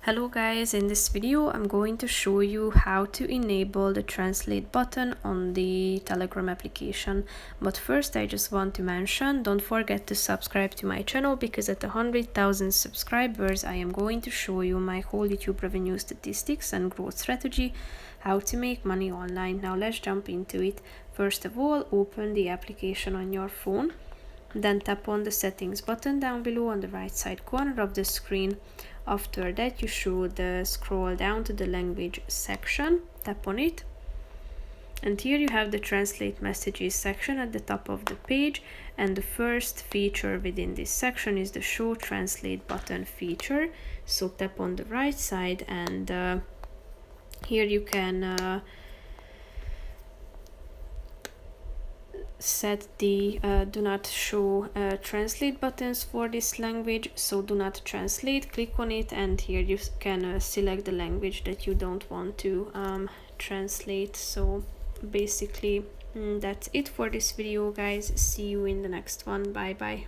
Hello guys, in this video I'm going to show you how to enable the translate button on the Telegram application. But first I just want to mention, don't forget to subscribe to my channel because at 100,000 subscribers I am going to show you my whole YouTube revenue statistics and growth strategy, how to make money online. Now let's jump into it. First of all, open the application on your phone. Then tap on the settings button down below on the right side corner of the screen. After that you should scroll down to the language section, tap on it, and here you have the translate messages section at the top of the page, and the first feature within this section is the show translate button feature. So tap on the right side, and here you can set the do not show translate buttons for this language. So do not translate, click on it, and here you can select the language that you don't want to translate. So basically that's it for this video guys. See you in the next one. Bye bye.